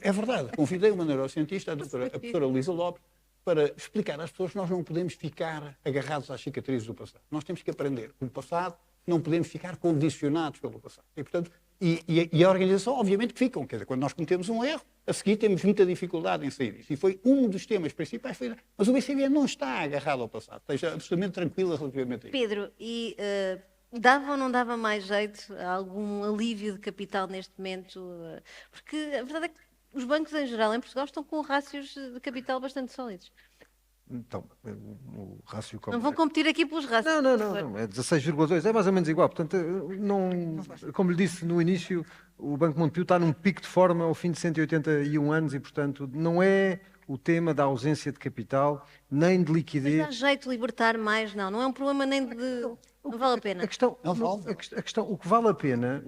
É verdade, convidei uma neurocientista, a professora Luísa Lopes, para explicar às pessoas que nós não podemos ficar agarrados às cicatrizes do passado. Nós temos que aprender com o passado, não podemos ficar condicionados pelo passado. E, portanto, e a organização, obviamente, que ficam. Quer dizer, quando nós cometemos um erro, a seguir temos muita dificuldade em sair disso. E foi um dos temas principais. Mas o BCB não está agarrado ao passado. Esteja absolutamente tranquila relativamente a isso. Pedro, e dava ou não dava mais jeito, algum alívio de capital neste momento? Porque a verdade é que os bancos em geral em Portugal estão com rácios de capital bastante sólidos. Então, o rácio... Não vão competir aqui pelos rácios. Não, é 16,2, é mais ou menos igual. Portanto, como lhe disse no início, o Banco Montepio está num pico de forma ao fim de 181 anos e, portanto, não é o tema da ausência de capital, nem de Mas liquidez. dá jeito de libertar mais, não é um problema nem de... Não vale a pena. A questão, Não vale. a questão, o que vale a pena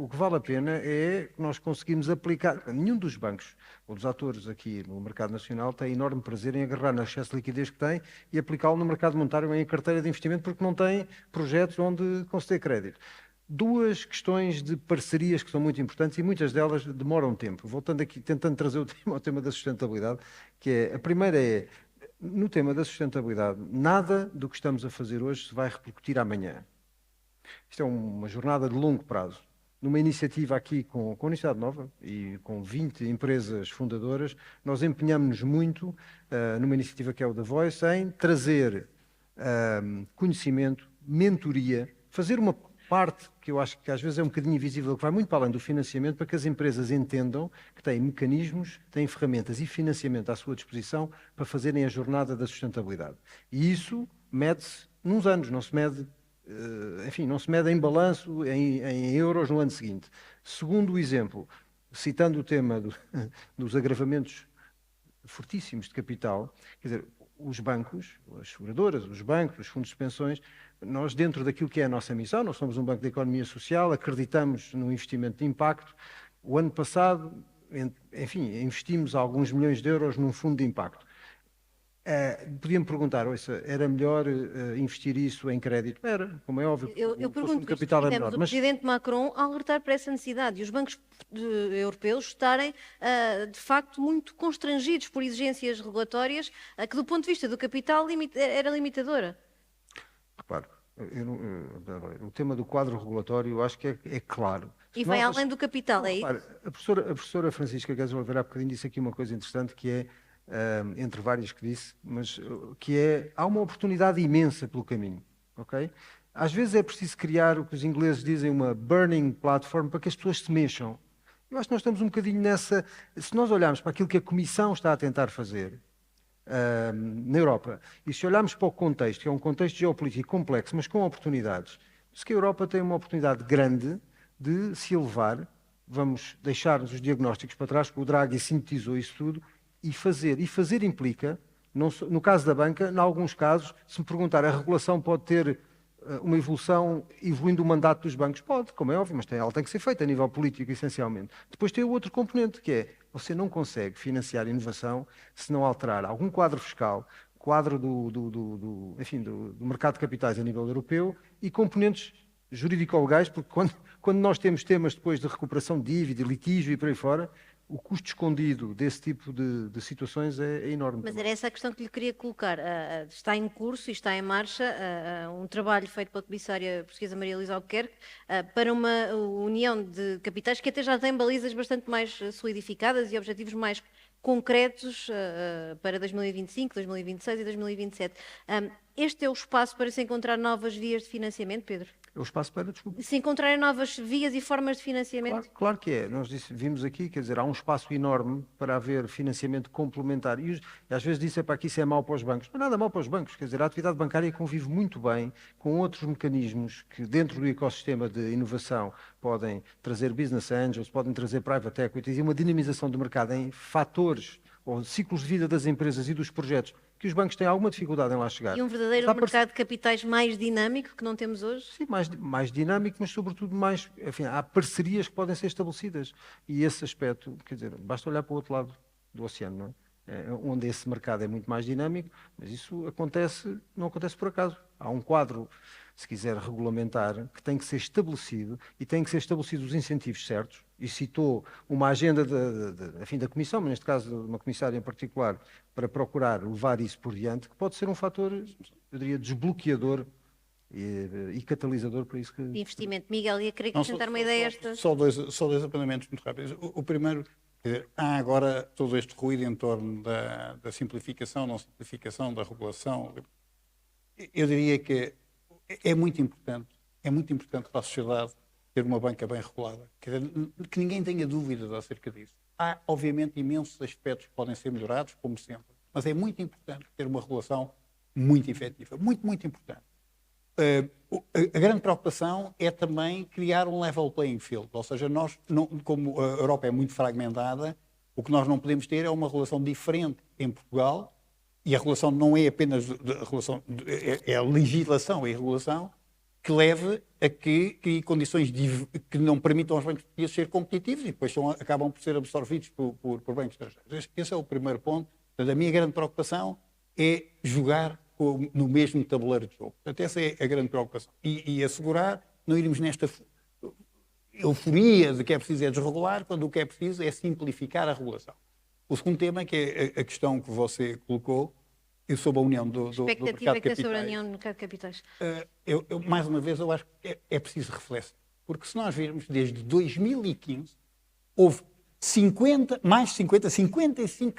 é que nós conseguimos aplicar. Nenhum dos bancos ou dos atores aqui no mercado nacional tem enorme prazer em agarrar no excesso de liquidez que tem e aplicá-lo no mercado monetário em carteira de investimento porque não tem projetos onde conceder crédito. Duas questões de parcerias que são muito importantes e muitas delas demoram tempo. Voltando aqui, tentando trazer o tema da sustentabilidade, que é, a primeira é, no tema da sustentabilidade, nada do que estamos a fazer hoje se vai repercutir amanhã. Isto é uma jornada de longo prazo. Numa iniciativa aqui com a Universidade Nova e com 20 empresas fundadoras, nós empenhamos-nos muito numa iniciativa que é o The Voice, em trazer conhecimento, mentoria, fazer uma parte que eu acho que às vezes é um bocadinho invisível, que vai muito para além do financiamento, para que as empresas entendam que têm mecanismos, têm ferramentas e financiamento à sua disposição para fazerem a jornada da sustentabilidade. E isso mede-se nos anos, não se mede não se mede em balanço, em euros no ano seguinte. Segundo exemplo, citando o tema dos agravamentos fortíssimos de capital, quer dizer, os bancos, as seguradoras, os bancos, os fundos de pensões, nós dentro daquilo que é a nossa missão, nós somos um banco de economia social, acreditamos no investimento de impacto. O ano passado, investimos alguns milhões de euros num fundo de impacto. Podia-me perguntar, era melhor investir isso em crédito? Era, como é óbvio. Eu pergunto, capital é menor, o Presidente Macron a alertar para essa necessidade e os bancos europeus estarem, de facto, muito constrangidos por exigências regulatórias que, do ponto de vista do capital, era limitadora. Repare, o tema do quadro regulatório eu acho que é claro. E vai além do capital, é isso? Repare, a professora Francisca Guedes Oliveira há bocadinho disse aqui uma coisa interessante que é, entre várias que disse, mas que é, há uma oportunidade imensa pelo caminho, ok? Às vezes é preciso criar o que os ingleses dizem uma burning platform para que as pessoas se mexam. Eu acho que nós estamos um bocadinho nessa... Se nós olharmos para aquilo que a Comissão está a tentar fazer na Europa, e se olharmos para o contexto, que é um contexto geopolítico complexo, mas com oportunidades, se que a Europa tem uma oportunidade grande de se elevar, vamos deixar-nos os diagnósticos para trás, porque o Draghi sintetizou isso tudo, e fazer implica, no caso da banca, em alguns casos, se me perguntar, a regulação pode ter uma evolução evoluindo o mandato dos bancos? Pode, como é óbvio, mas ela tem que ser feita a nível político, essencialmente. Depois tem o outro componente, que é, você não consegue financiar inovação se não alterar algum quadro fiscal, quadro do mercado de capitais a nível europeu e componentes jurídico-legais, porque quando nós temos temas depois de recuperação de dívida, litígio e por aí fora, o custo escondido desse tipo de situações é enorme. Mas era essa a questão que lhe queria colocar. Está em curso e está em marcha um trabalho feito pela Comissária Portuguesa Maria Luísa Albuquerque para uma união de capitais que até já tem balizas bastante mais solidificadas e objetivos mais concretos para 2025, 2026 e 2027. este é o espaço para se encontrar novas vias de financiamento, Pedro? É o espaço para, desculpa. Se encontrarem novas vias e formas de financiamento? Claro que é. Nós vimos aqui, quer dizer, há um espaço enorme para haver financiamento complementar. E às vezes dizem para que isso é mau para os bancos. Não é nada mau para os bancos. Quer dizer, a atividade bancária convive muito bem com outros mecanismos que dentro do ecossistema de inovação podem trazer business angels, podem trazer private equities e uma dinamização do mercado em fatores ou ciclos de vida das empresas e dos projetos que os bancos têm alguma dificuldade em lá chegar. E um verdadeiro mercado de capitais mais dinâmico que não temos hoje? Sim, mais dinâmico, mas sobretudo mais, enfim, há parcerias que podem ser estabelecidas. E esse aspecto, quer dizer, basta olhar para o outro lado do oceano, não é? Onde esse mercado é muito mais dinâmico, mas isso não acontece por acaso. Há um quadro, se quiser, regulamentar, que tem que ser estabelecido e tem que ser estabelecidos os incentivos certos. E citou uma agenda da Comissão, mas neste caso de uma comissária em particular, para procurar levar isso por diante, que pode ser um fator, eu diria, desbloqueador e catalisador para isso que... De investimento. Miguel, ia querer acrescentar uma ideia a esta? Só dois apontamentos muito rápidos. O primeiro, quer dizer, há agora todo este ruído em torno da simplificação, não simplificação, da regulação. Eu diria que é muito importante para a sociedade ter uma banca bem regulada. Quer dizer, que ninguém tenha dúvidas acerca disso. Há, obviamente, imensos aspectos que podem ser melhorados, como sempre, mas é muito importante ter uma regulação muito efetiva. Muito, muito importante. A grande preocupação é também criar um level playing field, ou seja, nós, como a Europa é muito fragmentada, o que nós não podemos ter é uma regulação diferente em Portugal, e a regulação não é apenas é a legislação e a regulação que leve a que condições que não permitam aos bancos portugueses ser competitivos e depois acabam por ser absorvidos por bancos estrangeiros. Esse é o primeiro ponto. Portanto, a minha grande preocupação é jogar no mesmo tabuleiro de jogo. Portanto, essa é a grande preocupação. E assegurar não irmos nesta euforia de que é preciso desregular, quando o que é preciso é simplificar a regulação. O segundo tema, que é a questão que você colocou, sobre a união do mercado de capitais. Expectativa que tem sobre a união do mercado de capitais. Mais uma vez, eu acho que é preciso reflexão. Porque se nós virmos, desde 2015, houve 55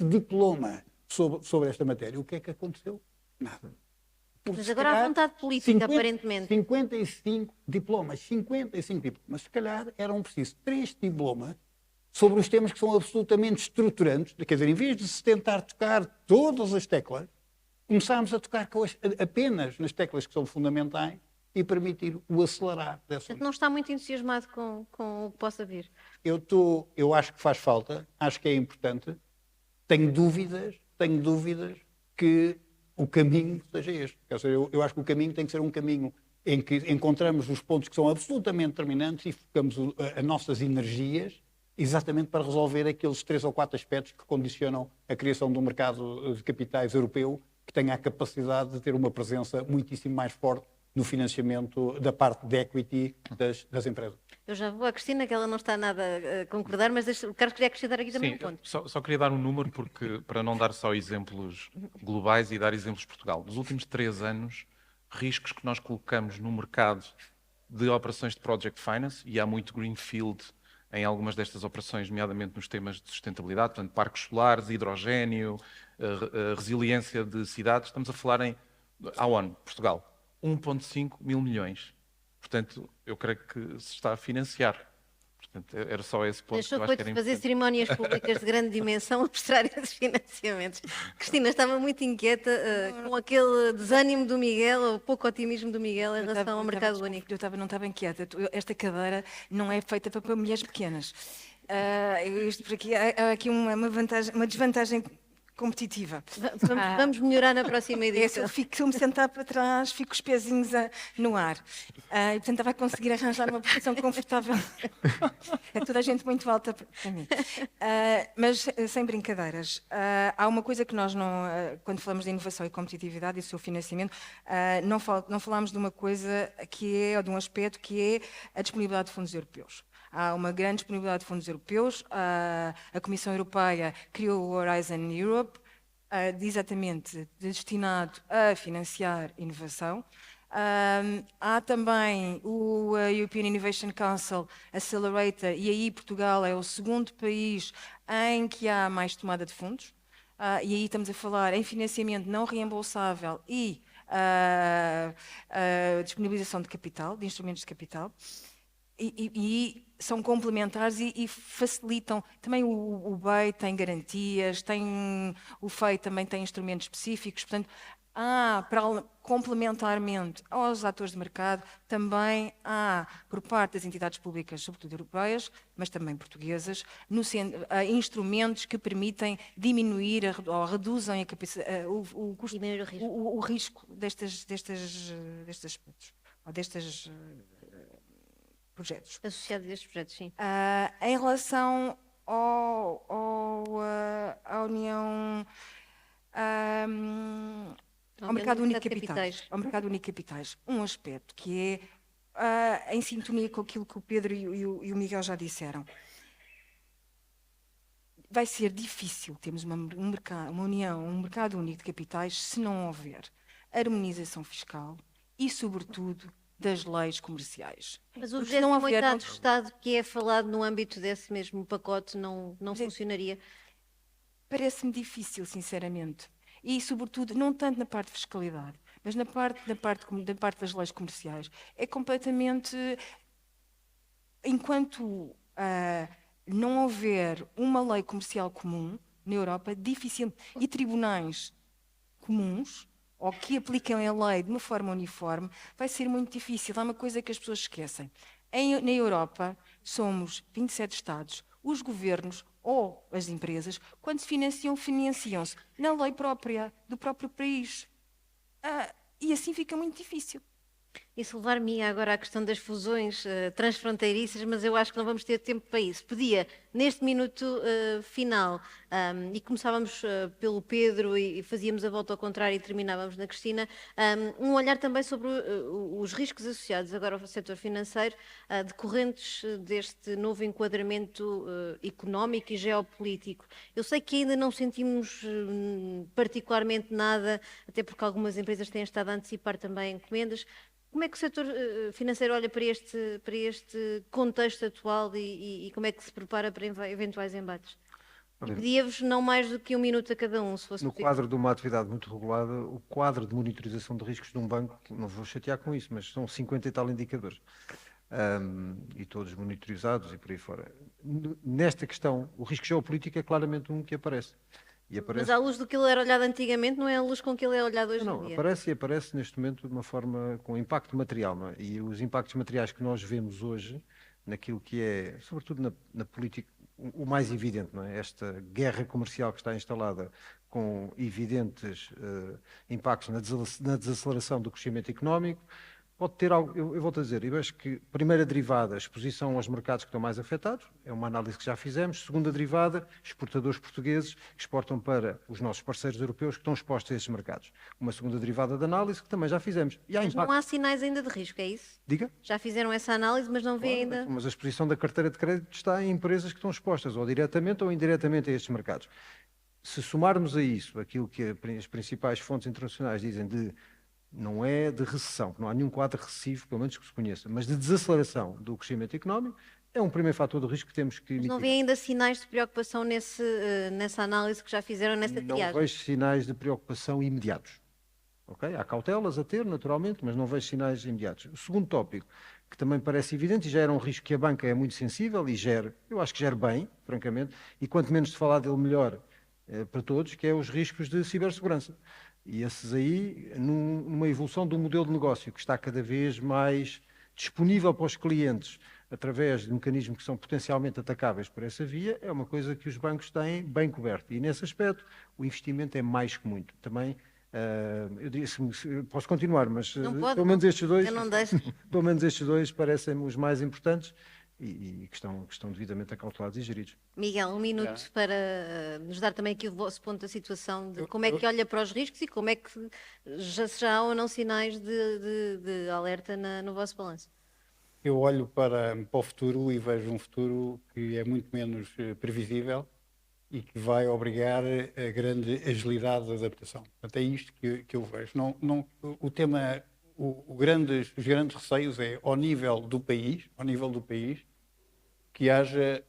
diplomas sobre esta matéria. O que é que aconteceu? Nada. Mas agora há vontade política, aparentemente. 55 diplomas. Se calhar eram precisos 3 diplomas sobre os temas que são absolutamente estruturantes. Quer dizer, em vez de se tentar tocar todas as teclas, começámos a tocar apenas nas teclas que são fundamentais e permitir o acelerar dessa. Portanto, não está muito entusiasmado com o que possa vir? Eu acho que faz falta, acho que é importante. Tenho dúvidas que o caminho seja este. Quer dizer, eu acho que o caminho tem que ser um caminho em que encontramos os pontos que são absolutamente determinantes e focamos as nossas energias exatamente para resolver aqueles 3 ou 4 aspectos que condicionam a criação de um mercado de capitais europeu que tenha a capacidade de ter uma presença muitíssimo mais forte no financiamento da parte de equity das empresas. Eu já vou à Cristina, que ela não está nada a concordar, mas o Carlos queria acrescentar aqui também um ponto. Só queria dar um número, para não dar só exemplos globais e dar exemplos de Portugal. Nos últimos 3 anos, riscos que nós colocamos no mercado de operações de project finance, e há muito greenfield em algumas destas operações, nomeadamente nos temas de sustentabilidade, portanto, parques solares, hidrogénio, resiliência de cidades. Estamos a falar à ONU, Portugal, 1,5 mil milhões. Portanto, eu creio que se está a financiar. Portanto, era só esse ponto. Deixou foi de fazer cerimónias públicas de grande dimensão a mostrar esses financiamentos. Cristina, estava muito inquieta com aquele desânimo do Miguel, ou pouco otimismo do Miguel em relação ao mercado único. Não estava inquieta. Esta cadeira não é feita para mulheres pequenas. Isto por aqui, há aqui uma desvantagem competitiva. Vamos melhorar na próxima edição. Se eu me sentar para trás, fico os pezinhos no ar. E portanto estava a conseguir arranjar uma posição confortável. É toda a gente muito alta para mim. Mas sem brincadeiras. Há uma coisa que nós não, quando falamos de inovação e competitividade e seu financiamento, não falamos de uma coisa que é, ou de um aspecto que é a disponibilidade de fundos europeus. Há uma grande disponibilidade de fundos europeus. A Comissão Europeia criou o Horizon Europe, exatamente destinado a financiar inovação. Há também o European Innovation Council Accelerator, e aí Portugal é o segundo país em que há mais tomada de fundos. E aí estamos a falar em financiamento não reembolsável e a disponibilização de capital, de instrumentos de capital, e são complementares e facilitam. Também o BEI tem garantias, o FEI também tem instrumentos específicos, portanto, complementarmente aos atores de mercado, também há, por parte das entidades públicas, sobretudo europeias, mas também portuguesas, instrumentos que permitem diminuir ou reduzem o custo, o risco destes aspectos, ou destes projetos. Associados a estes projetos, sim. Em relação à União... ao mercado único de capitais. Ao mercado único de capitais. Um aspecto que é em sintonia com aquilo que o Pedro e o Miguel já disseram. Vai ser difícil termos um mercado único de capitais se não houver harmonização fiscal e, sobretudo, das leis comerciais. Mas o 28º Estado que é falado no âmbito desse mesmo pacote não funcionaria? Parece-me difícil, sinceramente. E, sobretudo, não tanto na parte de fiscalidade, mas na parte das leis comerciais. É completamente... Enquanto não houver uma lei comercial comum na Europa, difícil, e tribunais comuns, ou que apliquem a lei de uma forma uniforme, vai ser muito difícil. Há uma coisa que as pessoas esquecem. Na Europa, somos 27 Estados. Os governos ou as empresas, quando se financiam-se na lei própria do próprio país. E assim fica muito difícil. Isso levar-me agora à questão das fusões transfronteiriças, mas eu acho que não vamos ter tempo para isso. Pedia, neste minuto final, e começávamos pelo Pedro e fazíamos a volta ao contrário e terminávamos na Cristina, um olhar também sobre os riscos associados agora ao setor financeiro, decorrentes deste novo enquadramento económico e geopolítico. Eu sei que ainda não sentimos particularmente nada, até porque algumas empresas têm estado a antecipar também encomendas. Como é que o setor financeiro olha para este contexto atual e como é que se prepara para eventuais embates? Pedia-vos não mais do que um minuto a cada um, se fosse No quadro de uma atividade muito regulada, o quadro de monitorização de riscos de um banco, não vou chatear com isso, mas são 50 e tal indicadores, e todos monitorizados e por aí fora. Nesta questão, o risco geopolítico é claramente um que aparece. Mas à luz do que ele era olhado antigamente, não é a luz com que ele é olhado hoje em dia? Aparece neste momento de uma forma com impacto material, não é? E os impactos materiais que nós vemos hoje, naquilo que é, sobretudo na política, o mais evidente, não é? Esta guerra comercial que está instalada com evidentes impactos na desaceleração do crescimento económico, pode ter algo, eu volto a dizer, eu acho que primeira derivada, exposição aos mercados que estão mais afetados, é uma análise que já fizemos. Segunda derivada, exportadores portugueses que exportam para os nossos parceiros europeus que estão expostos a esses mercados. Uma segunda derivada de análise que também já fizemos. Mas não há sinais ainda de risco, é isso? Diga? Já fizeram essa análise, mas não vê ainda... Mas a exposição da carteira de crédito está em empresas que estão expostas ou diretamente ou indiretamente a estes mercados. Se somarmos a isso aquilo que as principais fontes internacionais dizem não é de recessão, não há nenhum quadro recessivo, pelo menos que se conheça, mas de desaceleração do crescimento económico, é um primeiro fator de risco que temos que mitigar. Mas não vê ainda sinais de preocupação nessa análise que já fizeram, nessa triagem? Não vejo sinais de preocupação imediatos. Okay? Há cautelas a ter, naturalmente, mas não vejo sinais imediatos. O segundo tópico, que também parece evidente, e já era um risco que a banca é muito sensível e eu acho que gera bem, francamente, e quanto menos se falar dele, melhor para todos, que é os riscos de cibersegurança. E esses aí, numa evolução de um modelo de negócio que está cada vez mais disponível para os clientes através de mecanismos que são potencialmente atacáveis por essa via, é uma coisa que os bancos têm bem coberto. E nesse aspecto, o investimento é mais que muito. Também, eu disse, posso continuar, mas pelo menos estes dois, eu não deixo. Pelo menos estes dois parecem os mais importantes e que estão devidamente acautelados e geridos. Miguel, um minuto para nos dar também aqui o vosso ponto da situação, de como é que olha para os riscos e como é que já há ou não sinais de alerta no vosso balanço. Eu olho para o futuro e vejo um futuro que é muito menos previsível e que vai obrigar a grande agilidade de adaptação. Portanto, é isto que eu vejo. O tema, os grandes receios é ao nível do país, que haja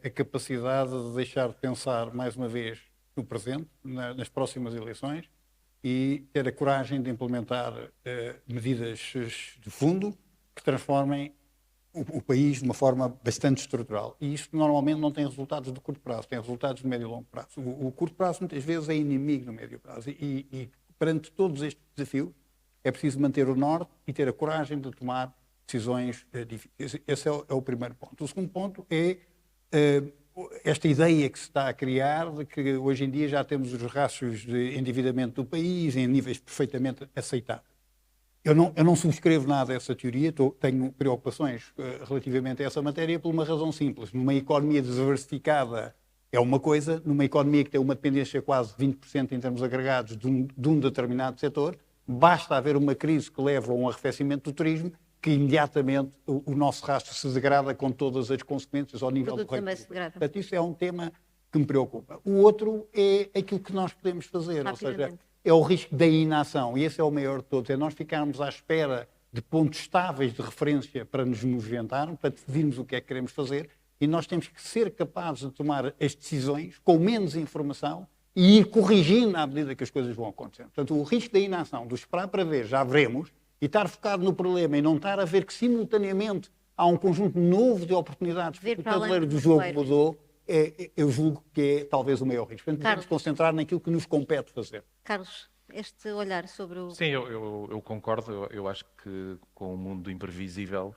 a capacidade de deixar de pensar mais uma vez no presente, nas próximas eleições, e ter a coragem de implementar medidas de fundo que transformem o país de uma forma bastante estrutural. E isto normalmente não tem resultados de curto prazo, tem resultados de médio e longo prazo. O curto prazo muitas vezes é inimigo do médio prazo. E perante todos estes desafios é preciso manter o norte e ter a coragem de tomar decisões difíceis. Esse é o primeiro ponto. O segundo ponto é esta ideia que se está a criar de que hoje em dia já temos os rastros de endividamento do país em níveis perfeitamente aceitáveis. Eu não subscrevo nada dessa teoria, tenho preocupações relativamente a essa matéria por uma razão simples. Numa economia diversificada é uma coisa, numa economia que tem uma dependência quase 20% em termos agregados de um determinado setor, basta haver uma crise que leva a um arrefecimento do turismo que imediatamente o nosso rastro se degrada com todas as consequências ao nível do também se degrada. Portanto, isso é um tema que me preocupa. O outro é aquilo que nós podemos fazer, ou seja, é o risco da inação, e esse é o maior de todos, é nós ficarmos à espera de pontos estáveis de referência para nos movimentar, para decidirmos o que é que queremos fazer, e nós temos que ser capazes de tomar as decisões com menos informação e ir corrigindo à medida que as coisas vão acontecendo. Portanto, o risco da inação, do esperar para ver, já veremos, e estar focado no problema e não estar a ver que simultaneamente há um conjunto novo de oportunidades que o tabuleiro do jogo mudou, eu julgo que é talvez o maior risco. Portanto, devemos concentrar naquilo que nos compete fazer. Carlos, este olhar sobre o... Sim, eu concordo. Eu acho que com o mundo imprevisível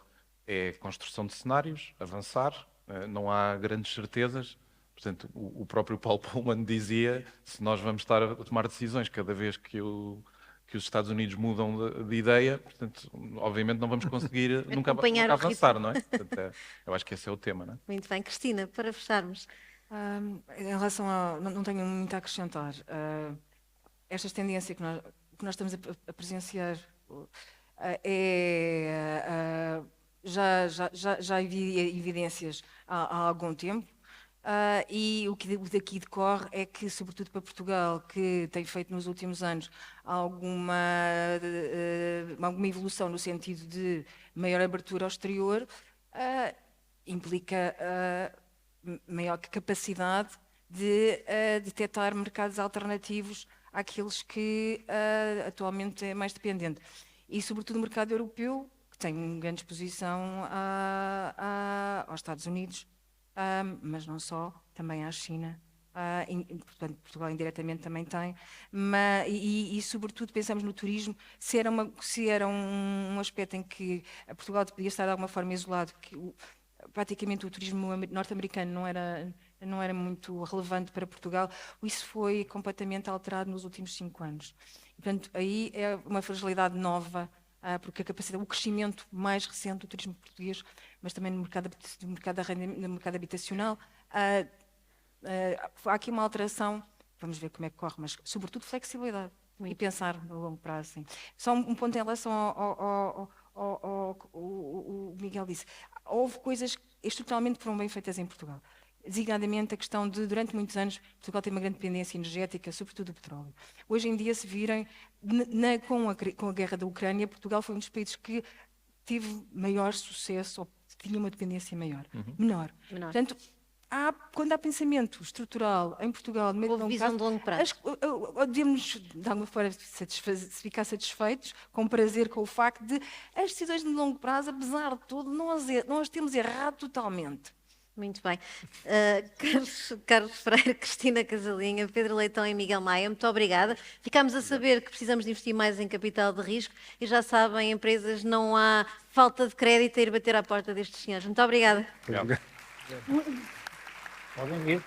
é construção de cenários, avançar, não há grandes certezas. Portanto, o próprio Paul Pullman dizia, se nós vamos estar a tomar decisões cada vez que os Estados Unidos mudam de ideia, portanto, obviamente não vamos conseguir nunca avançar, não é? Portanto, eu acho que esse é o tema, não é? Muito bem. Cristina, para fecharmos. Em relação a... Não tenho muito a acrescentar. Estas tendências que nós estamos a presenciar já havia evidências há algum tempo. E o que daqui decorre é que, sobretudo para Portugal, que tem feito nos últimos anos alguma evolução no sentido de maior abertura ao exterior, implica maior capacidade de detectar mercados alternativos àqueles que atualmente é mais dependente. E, sobretudo, o mercado europeu, que tem uma grande exposição aos Estados Unidos, mas não só, também à China, portanto Portugal indiretamente também tem, e sobretudo pensamos no turismo, se era um aspecto em que Portugal podia estar de alguma forma isolado, que praticamente o turismo norte-americano não era muito relevante para Portugal, isso foi completamente alterado nos últimos 5 anos. Portanto, aí é uma fragilidade nova, porque a capacidade, o crescimento mais recente do turismo português, mas também no mercado habitacional, há aqui uma alteração, vamos ver como é que corre, mas sobretudo flexibilidade e pensar no longo prazo. Sim. Só um ponto em relação ao Miguel disse, houve coisas estruturalmente que foram bem feitas em Portugal. Designadamente a questão de, durante muitos anos, Portugal tem uma grande dependência energética, sobretudo do petróleo. Hoje em dia, se virem, com a guerra da Ucrânia, Portugal foi um dos países que teve maior sucesso, ou tinha uma dependência menor. Portanto, quando há pensamento estrutural em Portugal, de houve visão de longo prazo, devemos, de alguma forma, ficar satisfeitos, com prazer com o facto de as decisões de longo prazo, apesar de tudo, nós temos errado totalmente. Muito bem. Carlos Freire, Cristina Casalinha, Pedro Leitão e Miguel Maia, muito obrigada. Ficámos a saber que precisamos de investir mais em capital de risco e já sabem, empresas, não há falta de crédito a ir bater à porta destes senhores. Muito obrigada. Obrigado. Podem ir.